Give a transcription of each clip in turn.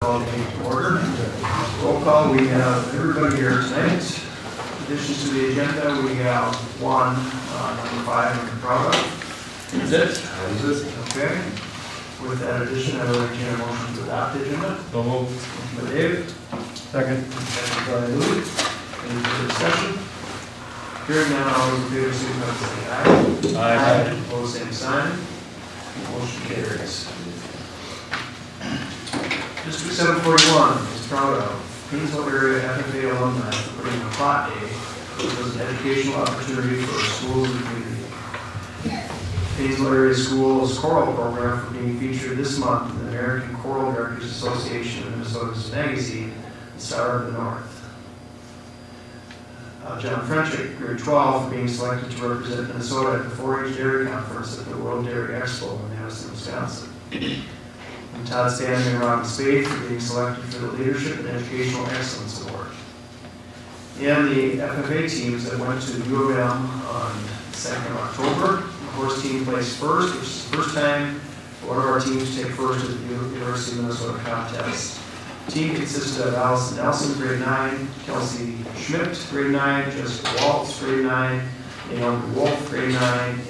Call the meeting to order. Roll call, we have everybody here tonight. In addition to the agenda, we have one, number 5, I'm proud of. Is it? That is it. Okay. With that addition, I will entertain a motion to adopt the agenda. So moved. Motion by Dave. Second. Second by Louis. Any further discussion? Hearing none, all those in favor, signify by saying aye. Aye. Opposed, same sign. Motion carries. District 741 is proud of Paynesville area FFA alumni for putting on a plot day, which was an educational opportunity for schools and community. Paynesville area schools choral program for being featured this month in the American Choral Directors Association of Minnesota's magazine, The Star of the North. John Frenchick, grade 12, for being selected to represent Minnesota at the 4-H Dairy Conference at the World Dairy Expo in Madison, Wisconsin. And Todd Stanley and Robin Spade for being selected for the Leadership and Educational Excellence Award. And the FFA teams that went to U of M on 2nd of October. The horse team placed first, which is the first time one of our teams take first at the University of Minnesota contest. The team consisted of Allison Nelson, grade 9, Kelsey Schmidt, grade 9, Jessica Waltz, grade 9, Naomi Wolf, grade 9, and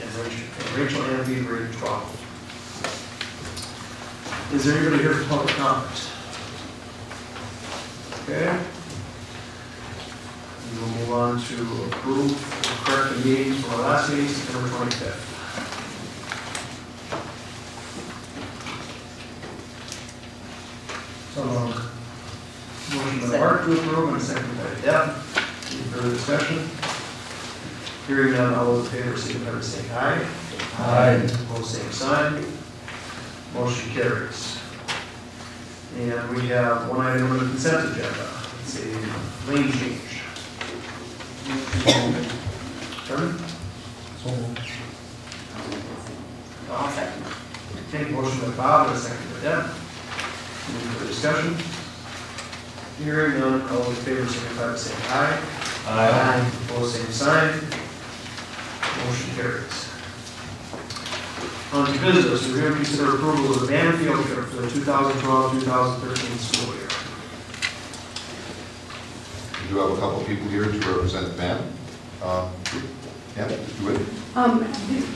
Rachel Envy, grade 12. Is there anybody here for public comment? Okay. We will move on to approve or correct the meetings from our last meeting, September 25th. So motion by Mark to approve and second by Deb. Any further discussion? Hearing none, all those in favor signify by saying aye. Aye. Opposed, same sign. Motion carries. And we have one item on the consent agenda. It's a lane change. Pardon? I'll second. Okay, motion by Bob and a second by Deb. Any further discussion? Hearing none, all in favor signify by saying aye. Aye. Opposed, same sign. Motion carries. On to business, we're going to consider approval of the band field trip for the 2012-2013 school year. We do have a couple of people here to represent the band. Yeah, do it.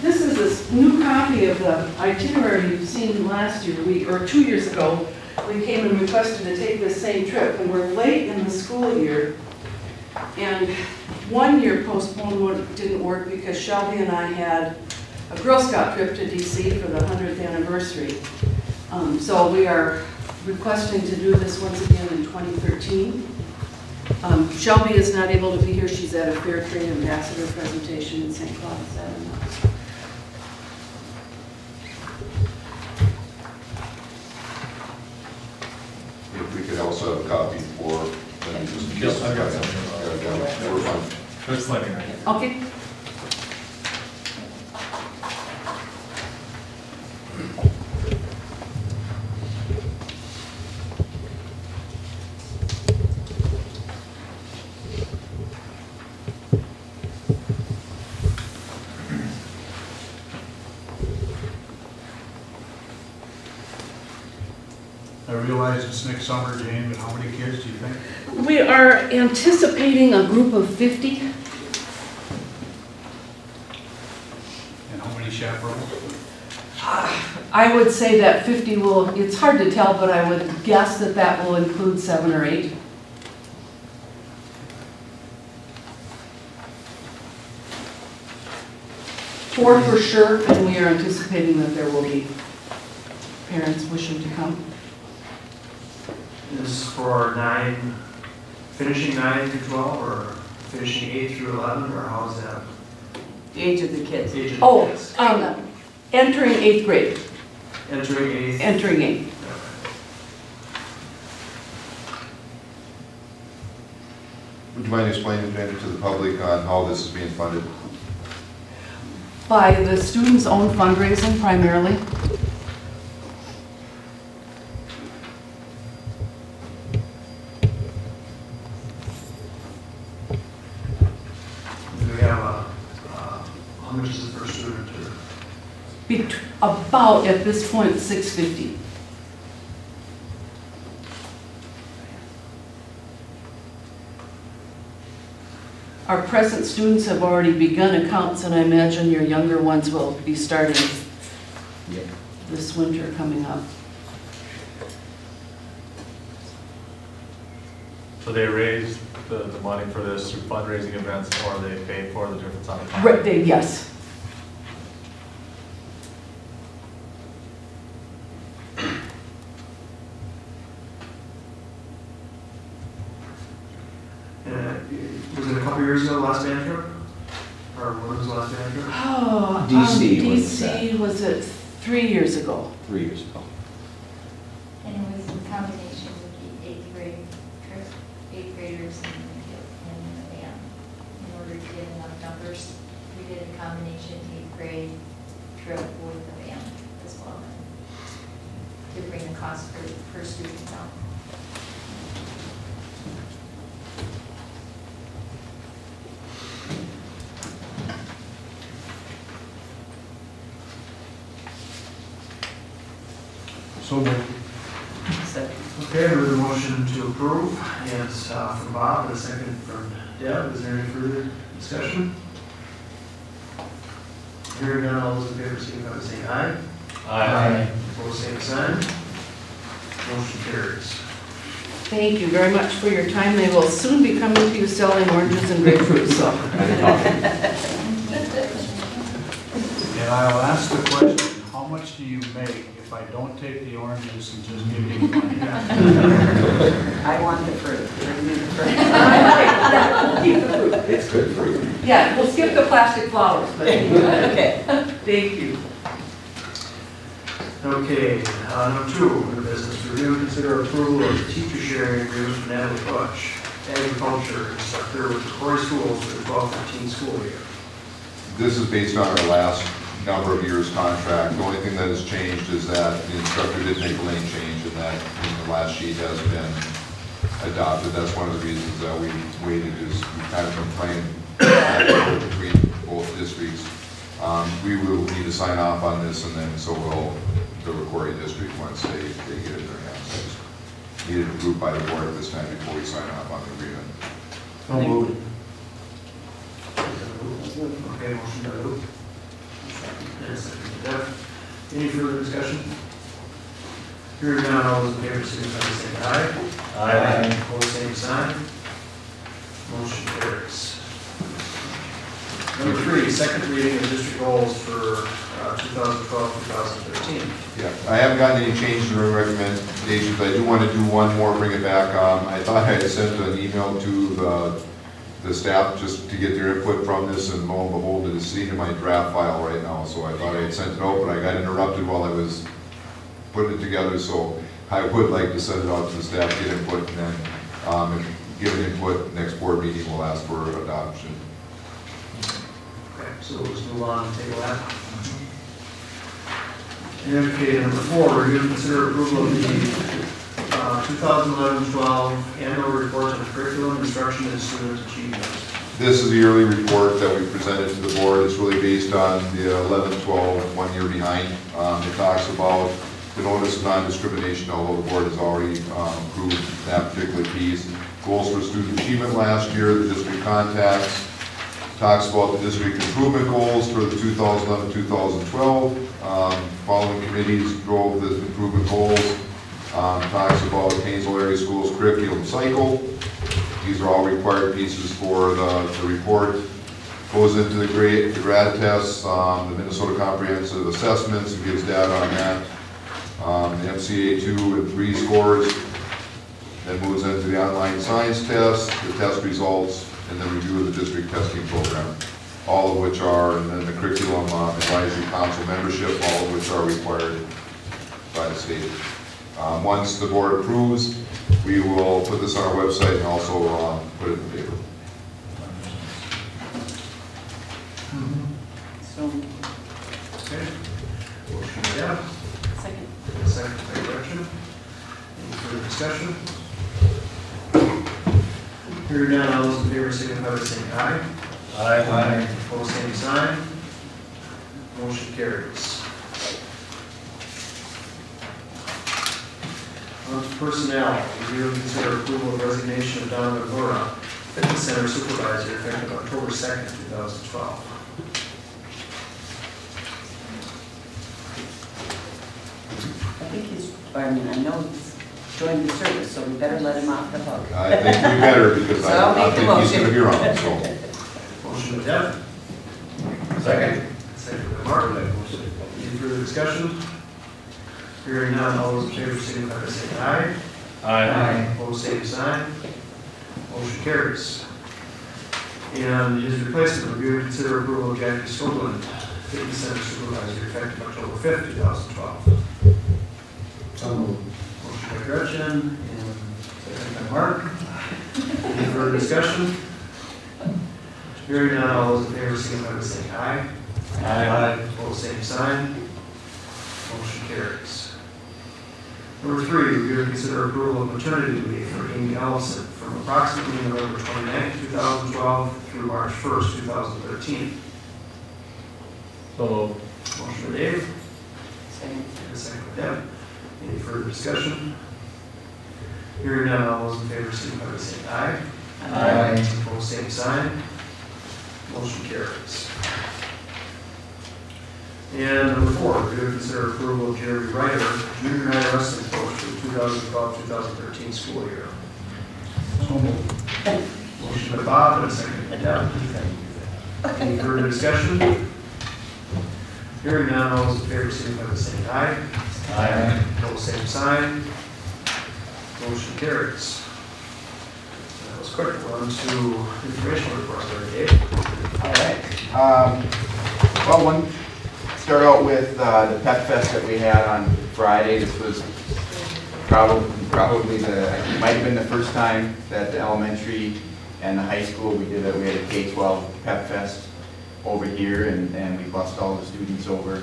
This is a new copy of the itinerary you've seen last year, or 2 years ago. We came and requested to take this same trip, and we're late in the school year. And 1 year postponed didn't work because Shelby and I had a Girl Scout trip to DC for the 100th anniversary. So we are requesting to do this once again in 2013. Shelby is not able to be here. She's at a Fair Trade Ambassador presentation in St. Cloud. If we could also have a copy for, just I got something. We're fine. Just let me know. Okay. I realize it's next summer, Jane, but how many kids do you think? We are anticipating a group of 50. And how many chaperones? I would say that 50 will, it's hard to tell, but I would guess that that will include 7 or 8. Four for sure, and we are anticipating that there will be parents wishing to come. This is for 9, finishing 9 through 12, or finishing 8 through 11, or how is that? The age of the kids. Age of the kids. Entering 8th grade. Entering 8th. Entering 8th. Would you mind explaining, Jane, to the public on how this is being funded? By the students' own fundraising primarily. Do we have how much is it per student? About, at this point, $650. our present students have already begun accounts, and I imagine your younger ones will be starting Yep. this winter coming up. So they raised the money for this through fundraising events, or they paid for the difference on the contract? Right, yes. Was it a couple years ago, last band trip? Or when was the last band trip? Oh, DC was DC was it 3 years ago? 3 years ago. And it was in combination with the eighth grade trip, eighth graders and the band. In order to get enough numbers, we did a combination eighth grade trip with the band as well. To bring the cost per student down. So moved. Okay, we have a motion to approve, and from Bob, and a second from Deb. Is there any further discussion? Hearing none, all those in favor, signify by saying aye. Aye. Opposed, same sign. Motion carries. Thank you very much for your time. They will soon be coming to you selling oranges and grapefruit, so. And I'll ask the question, how much do you make if I don't take the oranges and just give you the money? I want the fruit. Bring me the fruit. Yeah, keep the fruit. It's good for you. Yeah, we'll skip the plastic flowers, but Okay. thank you. Okay, number 2, new business, review and consider approval of the teacher sharing agreement with Natalie Butch, agriculture instructor with the Corey Schools for the 12-13 school year. This is based on our last number of years contract. The only thing that has changed is that the instructor did make a lane change, and that in the last sheet has been adopted. That's one of the reasons that we waited, is we've kind of been playing back and forth between both districts. We will need to sign off on this, and then so will the Corey district once they get it in their hands. I just need it approved by the board at this time before we sign off on the agreement. So moved. Okay, motion by Luke. And a second by Deb. Any further discussion? Hearing none, all those in favor, signify by saying aye. Aye. Opposed, same sign. Motion carries. Number 3, second reading of district goals for 2012-2013. Yeah, I haven't gotten any changes in our recommendations. I do want to do one more, bring it back. I thought I had sent an email to the staff just to get their input from this, and lo and behold, it is sitting in my draft file right now. So I thought I had sent it out, but I got interrupted while I was putting it together. So I would like to send it out to the staff, get input, and then if given input, next board meeting we'll ask for adoption. Okay, so we'll just move on and table that. Okay, number 4, review and consider approval of the 2011-12 annual report on curriculum, instruction, and student achievement. This is the yearly report that we presented to the board. It's really based on the 11-12, 1 year behind. It talks about the notice of non-discrimination, although the board has already approved that particular piece. Goals for student achievement last year, the district contacts. Talks about the district improvement goals for the 2011-2012. Following committees drove the improvement goals. Talks about Paynesville area schools curriculum cycle. These are all required pieces for the report. Goes into the grad tests, the Minnesota comprehensive assessments, and gives data on that. The MCA 2 and 3 scores. Then moves into the online science test, the test results, and then review of the district testing program. All of which are, and then the curriculum advisory council membership, all of which are required by the state. Once the board approves, we will put this on our website and also put it in the paper. So, Okay. Motion by Deb. second. Second by Gretchen. Any further discussion? Hearing none, all those in favor signify by saying aye. Aye. Opposed, same sign. Motion carries. On to personnel, review and consider approval of resignation of Donna McGora, Fitness Center Supervisor effective October 2nd, 2012. I think I know he's joined the service, so we better let him off the hook. I think we better, because So I I'll don't make the think he's motion. gonna be around, so. Motion by Deb. Second. Second by Mark. Any further discussion? Hearing none, all those in favor signify by saying aye. Aye. Opposed, same sign. Motion carries. And his replacement, review and consider approval of Jackie Skoglund, Fitness Center Supervisor, effective October 5th, 2012. So moved. Motion by Gretchen and second by Mark. Any further discussion? Hearing none, all those in favor signify by saying aye. Aye. Opposed, same sign. Motion carries. Number 3, review and consider approval of maternity leave for Amy Ellison from approximately November 29th, 2012 through March 1st, 2013. So moved. Motion by Dave, Second. and a second by Deb. Any further discussion? Hearing none, all those in favor signify by saying aye. Aye. Opposed, same sign. Motion carries. And number 4, review and consider approval of Jeremy Ryder, junior high wrestling coach for the 2012-2013 school year. So moved. Motion by Bob and a second by Deb. Any further discussion? Hearing none, all those in favor signify by saying aye. Aye. Opposed, same sign. Motion carries. That was quick. We're on to informational reports. Dave. All right. Well, start out with the Pep Fest that we had on Friday. This was probably it might have been the first time that the elementary and the high school we had a K-12 Pep Fest over here, and we bussed all the students over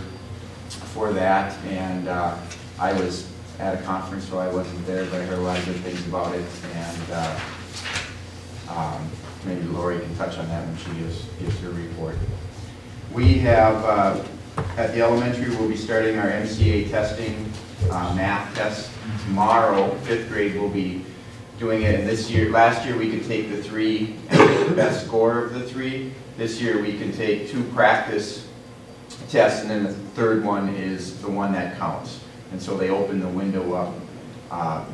for that. And I was at a conference, so I wasn't there, but I heard a lot of good things about it. And maybe Lori can touch on that when she gives her report. We have, at the elementary, we'll be starting our MCA testing, math test tomorrow. 5th grade will be doing it. And last year we could take the 3 and get the best score of the 3. This year we can take 2 practice tests, and then the 3rd one is the one that counts. And so they open the window up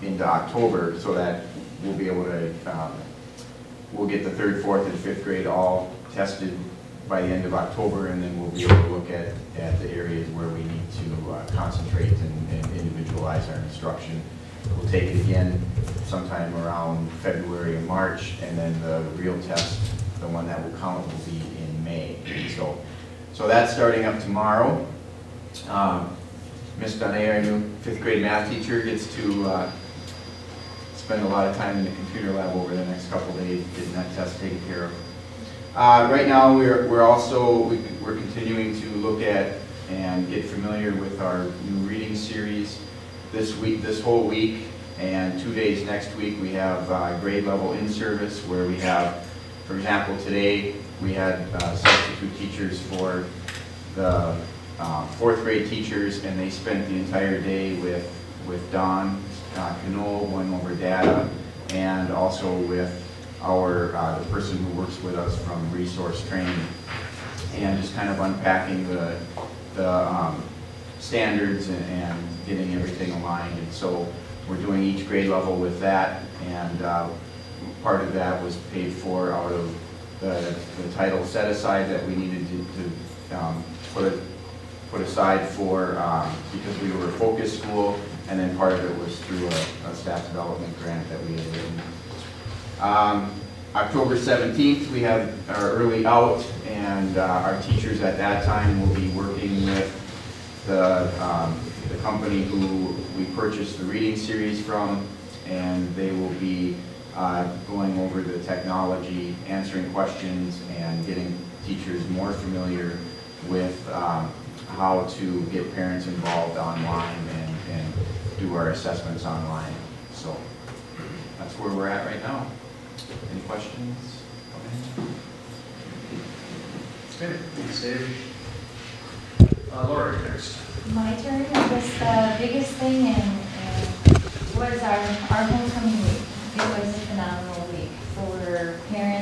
into October, so that we'll be able to, we'll get the 3rd, 4th, and 5th grade all tested by the end of October, and then we'll be able to look at the areas where we need to concentrate and individualize our instruction. We'll take it again sometime around February or March, and then the real test, the one that will count, will be in May. So that's starting up tomorrow. Miss Danae, our new 5th grade math teacher, gets to spend a lot of time in the computer lab over the next couple days getting that test taken care of. Right now, we're continuing to look at and get familiar with our new reading series. This whole week and 2 days next week, we have grade level in-service, where we have, for example, today we had substitute teachers for the 4th grade teachers, and they spent the entire day with Don Canole going over data, and also with the person who works with us from resource training, and just kind of unpacking the standards and getting everything aligned. And so we're doing each grade level with that, and part of that was paid for out of the title set aside that we needed to put aside for because we were a focus school, and then part of it was through a staff development grant that we had written. October 17th, we have our early out, and our teachers at that time will be working with the company who we purchased the reading series from, and they will be going over the technology, answering questions, and getting teachers more familiar with how to get parents involved online and do our assessments online. So that's where we're at right now. Any questions? Okay, thanks, Dave. Lori, next. My turn. I guess the biggest thing was our homecoming week. It was a phenomenal week for parents.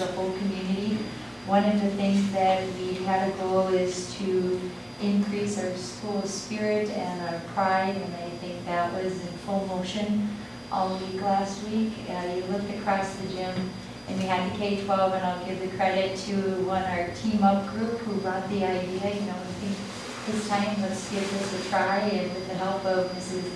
as a whole community. One of the things that we had a goal is to increase our school spirit and our pride, and I think that was in full motion all week last week. You looked across the gym, and we had the K-12, and I'll give the credit to our Team Up group who brought the idea. I think this time let's give this a try, and with the help of Mrs.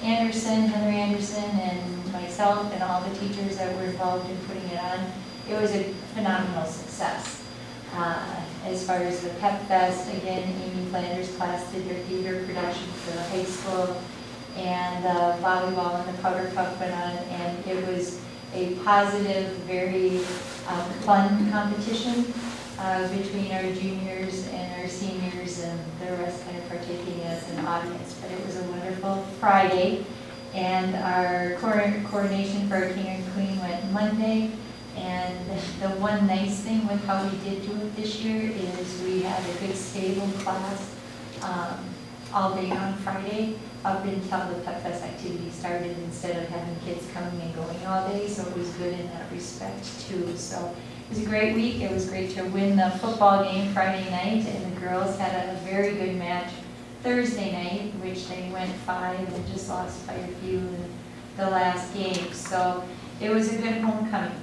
Anderson, Henry Anderson, and myself, and all the teachers that were involved in putting it on, it was a phenomenal success. As far as the Pep Fest, again, Amy Flanders' class did their theater production for the high school, and volleyball and the powder puff went on, and it was a positive, very fun competition between our juniors and our seniors, and the rest kind of partaking as an audience. But it was a wonderful Friday, and our coordination for our King and Queen went Monday. And the one nice thing with how we did do it this year is we had a good stable class all day on Friday up until the Pep Fest activity started, instead of having kids coming and going all day. So it was good in that respect too. So it was a great week. It was great to win the football game Friday night, and the girls had a very good match Thursday night, which they went 5 and just lost by a few in the last game. So it was a good homecoming.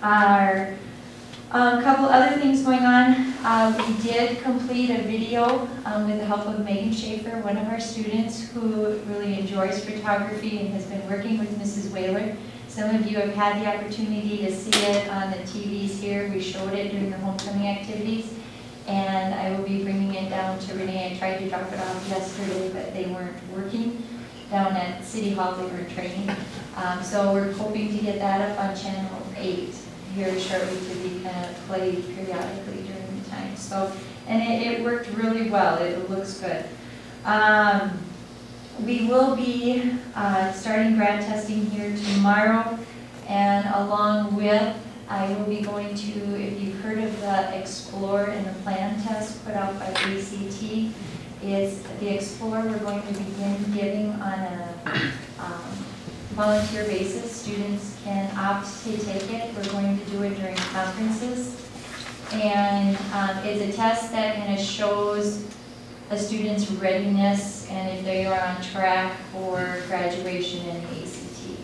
A couple other things going on. We did complete a video with the help of Megan Schaefer, one of our students who really enjoys photography and has been working with Mrs. Whaler. Some of you have had the opportunity to see it on the TVs here. We showed it during the homecoming activities, and I will be bringing it down to Renee. I tried to drop it off yesterday, but they weren't working down at City Hall. They were training. So we're hoping to get that up on Channel 8 here shortly, to be kind of played periodically during the time. So, and it worked really well. It looks good. We will be starting grad testing here tomorrow, and along with, I will be going to, if you've heard of the Explore and the Plan test put out by ACT, is the Explore we're going to begin giving on a volunteer basis. Students can opt to take it. We're going to do it during conferences. And it's a test that kind of shows a student's readiness and if they are on track for graduation in the ACT.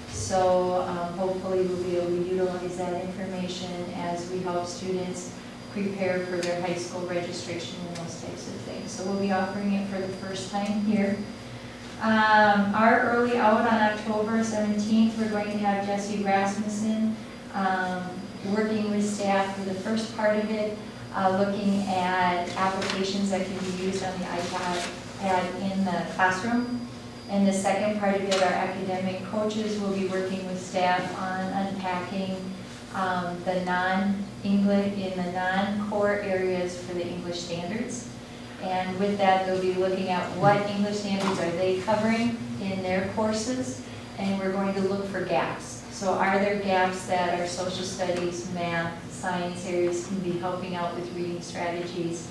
So hopefully we'll be able to utilize that information as we help students prepare for their high school registration and those types of things. So we'll be offering it for the first time here. Our early out on October 17th, we're going to have Jesse Rasmussen working with staff for the first part of it, looking at applications that can be used on the iPad in the classroom. And the second part of it, our academic coaches will be working with staff on unpacking the non-core areas for the English standards. And with that, they'll be looking at what English standards are they covering in their courses, and we're going to look for gaps. So are there gaps that our social studies, math, science areas can be helping out with reading strategies?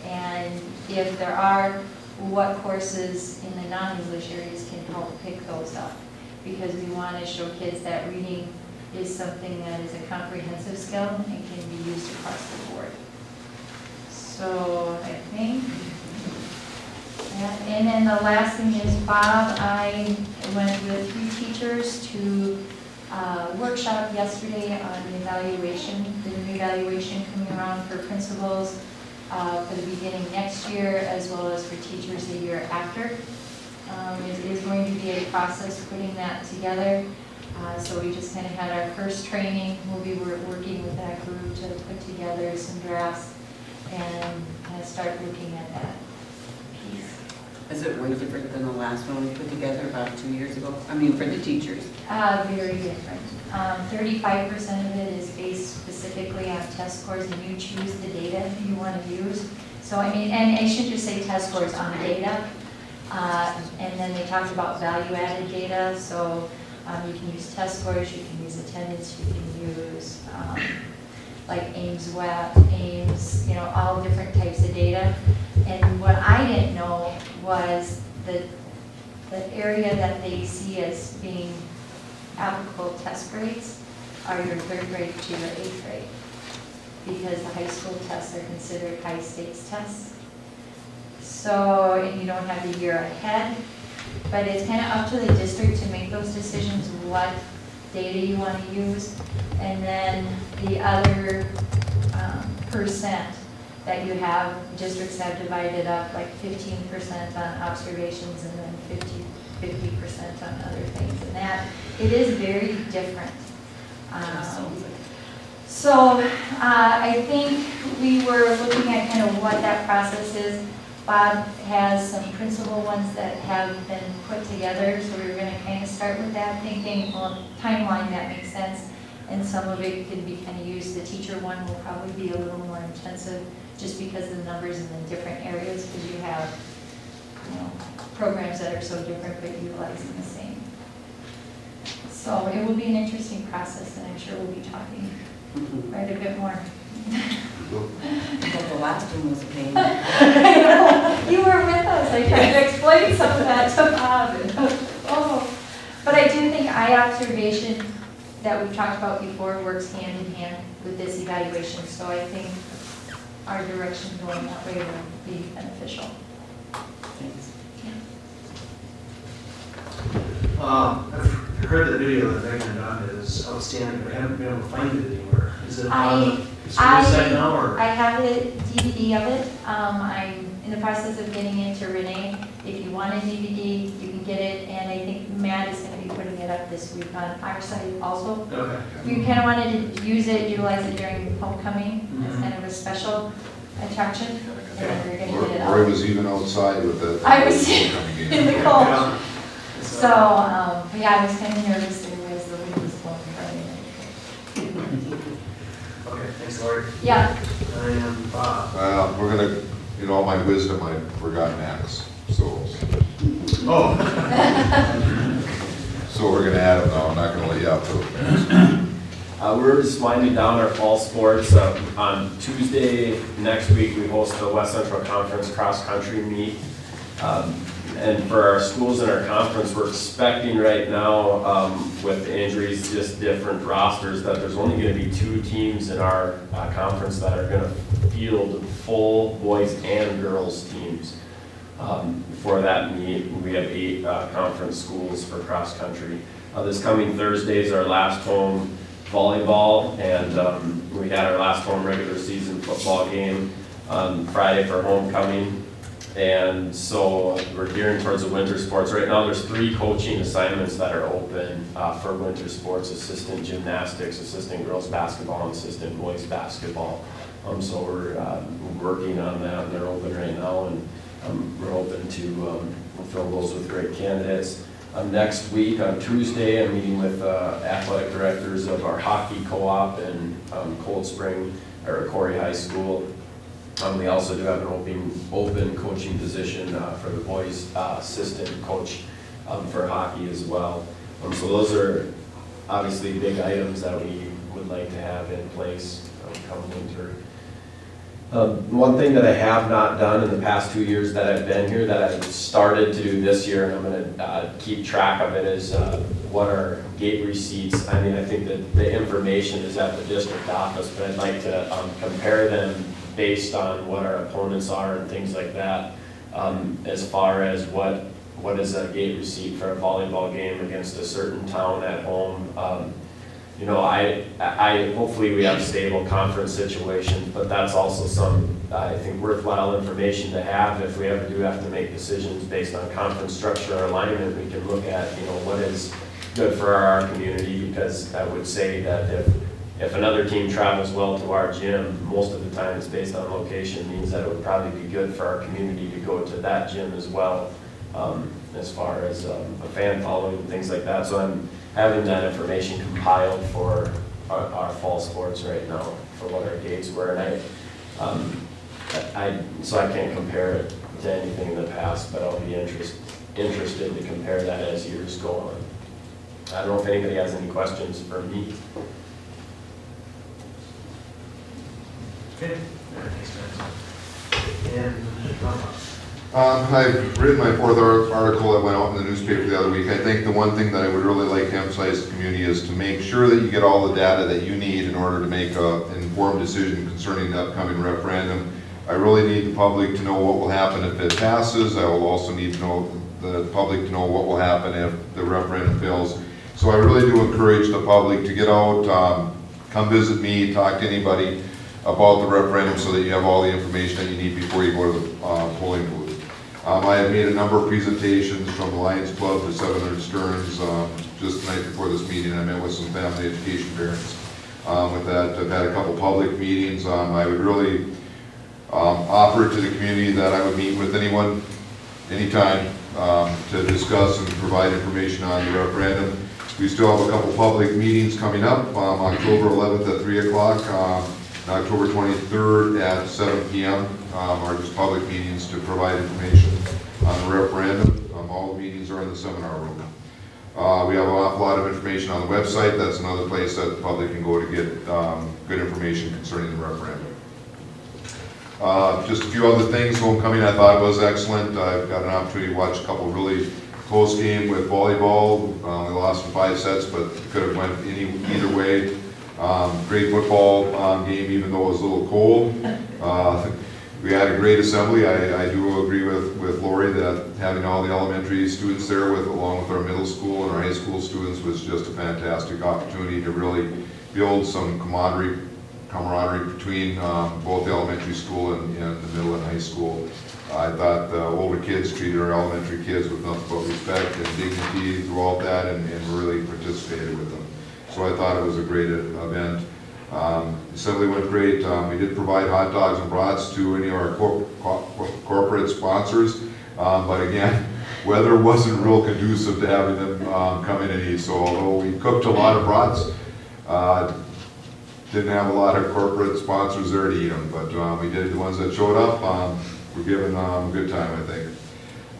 And if there are, what courses in the non-English areas can help pick those up? Because we want to show kids that reading is something that is a comprehensive skill and can be used across the board. So I think, and then the last thing is Bob, I went with 3 teachers to a workshop yesterday on the evaluation, the new evaluation coming around for principals for the beginning next year, as well as for teachers the year after. It is going to be a process putting that together. So we just kind of had our first training. We'll be working with that group to put together some drafts and kind of start looking at that piece. Is it way different than the last one we put together about 2 years ago? I mean, for the teachers. Very different. 35% of it is based specifically on test scores, and you choose the data you want to use. So I mean, and I should just say test scores on data. And then they talked about value-added data. So you can use test scores, you can use attendance, you can use like Ames Web, Ames, all different types of data. And what I didn't know was the area that they see as being applicable test grades are your third grade to your eighth grade, because the high school tests are considered high stakes tests. So, and you don't have the year ahead, but it's kind of up to the district to make those decisions, what data you want to use. And then the other percent that you have, districts have divided up, like 15% on observations and then 50% on other things. And that, it is very different. So I think we were looking at kind of what that process is. Bob has some principal ones that have been put together, so we were going to kind of start with that, thinking, well, timeline, that makes sense, and some of it can be kind of used. The teacher one will probably be a little more intensive, just because of the numbers in the different areas, because you have, you know, programs that are so different but utilizing the same. So it will be an interesting process, and I'm sure we'll be talking quite a bit more. I thought the last one was a pain. You were with us. I tried to explain some of that to Bob. Oh. But I do think eye observation that we've talked about before works hand in hand with this evaluation. So I think our direction going that way will be beneficial. Thanks. I've heard the video that Megan and Don is outstanding, but I haven't been able to find it anywhere. Is it on the site now, or? I have a DVD of it. I'm in the process of getting it to Renee. If you want a DVD, you can get it, and I think Matt is going to be putting it up this week on our site also. Okay. We kind of wanted to use it, utilize it during homecoming as kind of a special attraction, and then we're going to get it out. Roy was even outside with the. I was coming in. in the cold. Yeah. So, but yeah, I was kind of nervous there as the wind was blowing Friday. Okay, thanks, Lori. Yeah. And Bob. Well, we're gonna, in all my wisdom, I forgot Max, so. Oh. So we're gonna add him now, I'm not gonna let you out till. We're just winding down our fall sports. On Tuesday next week, we host the West Central Conference Cross Country Meet. And for our schools in our conference, we're expecting right now, with injuries, just different rosters, that there's only going to be 2 teams in our conference that are going to field full boys and girls teams. For that meet, we have 8 conference schools for cross country. This coming Thursday is our last home volleyball, and we had our last home regular season football game on Friday for homecoming. And so we're gearing towards the winter sports. Right now there's 3 coaching assignments that are open for winter sports: assistant gymnastics, assistant girls basketball, and assistant boys basketball. So we're working on that, and they're open right now, and we're hoping to fill those with great candidates. Next week on Tuesday, I'm meeting with athletic directors of our hockey co-op in Cold Spring, or Corey High School. We also do have an open coaching position for the boys assistant coach for hockey as well. So those are obviously big items that we would like to have in place come winter. One thing that I have not done in the past 2 years that I've been here, that I've started to do this year, and I'm going to keep track of it, is what are gate receipts. I mean, I think that the information is at the district office, but I'd like to compare them based on what our opponents are and things like that, as far as what is a gate receipt for a volleyball game against a certain town at home. You know, I hopefully we have stable conference situations, but that's also some, I think, worthwhile information to have if we ever do have to make decisions based on conference structure or alignment. We can look at, you know, what is good for our community, because I would say that if another team travels well to our gym, most of the time it's based on location, means that it would probably be good for our community to go to that gym as well, as far as a fan following and things like that. So I'm having that information compiled for our fall sports right now, for what our gates were. And so I can't compare it to anything in the past, but I'll be interested to compare that as years go on. I don't know if anybody has any questions for me. Okay. Thanks, Matt. And I've written my fourth article that went out in the newspaper the other week. I think the one thing that I would really like to emphasize to the community is to make sure that you get all the data that you need in order to make an informed decision concerning the upcoming referendum. I really need the public to know what will happen if it passes. I will also need to know the public to know what will happen if the referendum fails. So I really do encourage the public to get out, come visit me, talk to anybody about the referendum so that you have all the information that you need before you go to the polling booth. I have made a number of presentations from the Lions Club to 700 Stearns. Just the night before this meeting, I met with some family education parents. With that, I've had a couple public meetings. I would really offer to the community that I would meet with anyone, anytime, to discuss and provide information on the referendum. We still have a couple public meetings coming up, October 11th at 3 o'clock, and October 23rd at 7 p.m. Are just public meetings to provide information on the referendum. All the meetings are in the seminar room. We have an awful lot of information on the website. That's another place that the public can go to get good information concerning the referendum. Just a few other things. Homecoming I thought was excellent. I've got an opportunity to watch a couple really close games with volleyball. We lost in 5 sets, but it could have went either way. Great football game, even though it was a little cold. We had a great assembly. I do agree with Lori that having all the elementary students there along with our middle school and our high school students was just a fantastic opportunity to really build some camaraderie between both the elementary school and the middle and high school. I thought the older kids treated our elementary kids with nothing but respect and dignity throughout that and really participated with them. So I thought it was a great event. Assembly went great. We did provide hot dogs and brats to any of our corporate sponsors, but again, weather wasn't real conducive to having them come in and eat. So although we cooked a lot of brats, didn't have a lot of corporate sponsors there to eat them, but we did. The ones that showed up were given a good time, I think.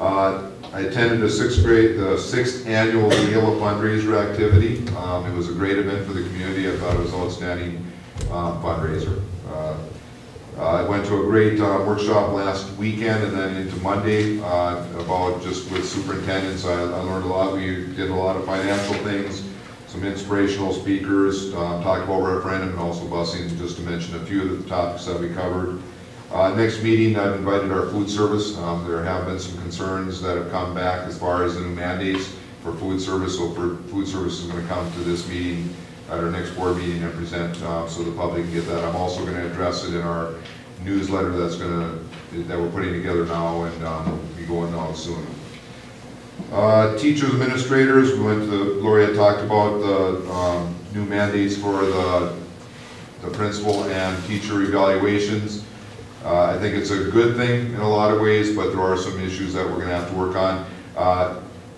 I attended the 6th annual Gala fundraiser activity. It was a great event for the community. I thought it was an outstanding fundraiser. I went to a great workshop last weekend and then into Monday about just with superintendents. I learned a lot. We did a lot of financial things, some inspirational speakers, talked about referendum and also busing, just to mention a few of the topics that we covered. Next meeting, I've invited our food service. There have been some concerns that have come back as far as the new mandates for food service. So food service is going to come to this meeting at our next board meeting and present so the public can get that. I'm also going to address it in our newsletter that we're putting together now and will be going out soon. Teachers, administrators, Lori had talked about the new mandates for the principal and teacher evaluations. I think it's a good thing in a lot of ways, but there are some issues that we're going to have to work on.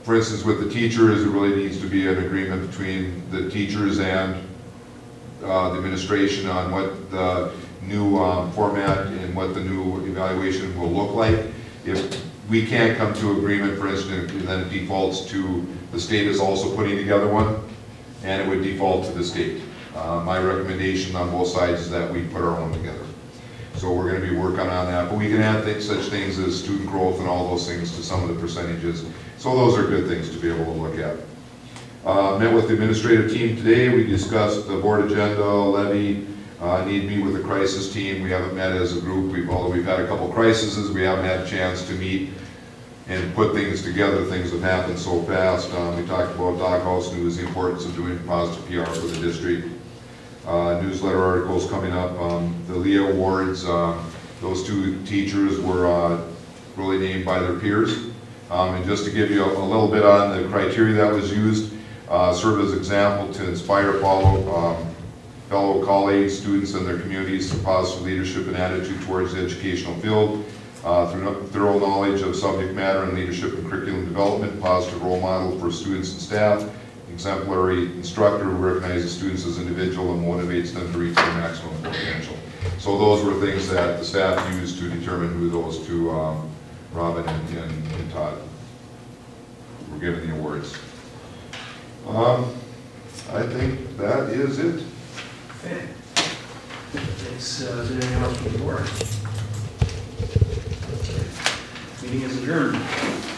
For instance, with the teachers, it really needs to be an agreement between the teachers and the administration on what the new format and what the new evaluation will look like. If we can't come to agreement, for instance, then it defaults to the state is also putting together one, and it would default to the state. My recommendation on both sides is that we put our own together. So we're going to be working on that, but we can add such things as student growth and all those things to some of the percentages. So those are good things to be able to look at. Met with the administrative team today. We discussed the board agenda, levy, need to meet with the crisis team. We haven't met as a group. Although we've had a couple crises, we haven't had a chance to meet and put things together. Things have happened so fast. We talked about Doghouse News, the importance of doing positive PR for the district. Newsletter articles coming up. The Leah Awards, those 2 teachers were really named by their peers. And just to give you a little bit on the criteria that was used, serve as example to inspire fellow colleagues, students, and their communities to positive leadership and attitude towards the educational field, through thorough knowledge of subject matter and leadership and curriculum development, positive role model for students and staff, exemplary instructor who recognizes students as individual and motivates them to reach their maximum potential. So those were things that the staff used to determine who those 2, Robin and Todd, were given the awards. I think that is it. Okay. Thanks. Is there anything else from the board? Meeting is adjourned.